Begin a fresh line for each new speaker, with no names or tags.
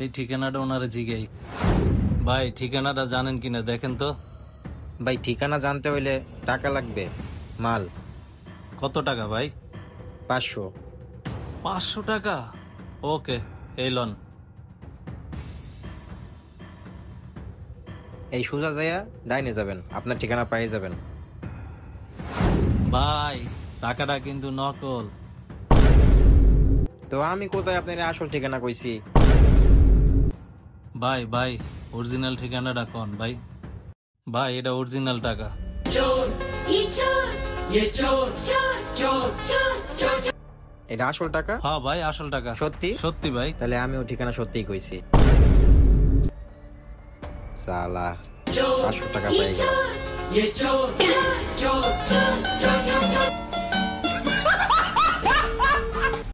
এই ঠিকানাটা ওনারে জিগাই। ভাই ঠিকানাটা জানেন কিনা দেখেন তো।
ভাই ঠিকানা জানতে হইলে টাকা লাগবে। মাল
কত টাকা ভাই?
500।
500 টাকা? ওকে, এই লন।
এই সোজা যাইয়া ডাইনে যাবেন, আপনার ঠিকানা পেয়ে যাবেন।
ভাই টাকাটা কিন্তু নকল।
তো আমি কোথায় আপনার আসল ঠিকানা কইছি?
ভাই ভাই অরিজিনাল ঠিকানাটা কোন ভাই? ভাই এটা অরিজিনাল টাকা।
এটা আসল টাকা?
হ্যাঁ ভাই আসল টাকা।
সত্যি?
সত্যি ভাই।
তাহলে আমিও ঠিকানা সত্যিই কইছি। সালা 500 টাকা পেয়ে গেলাম।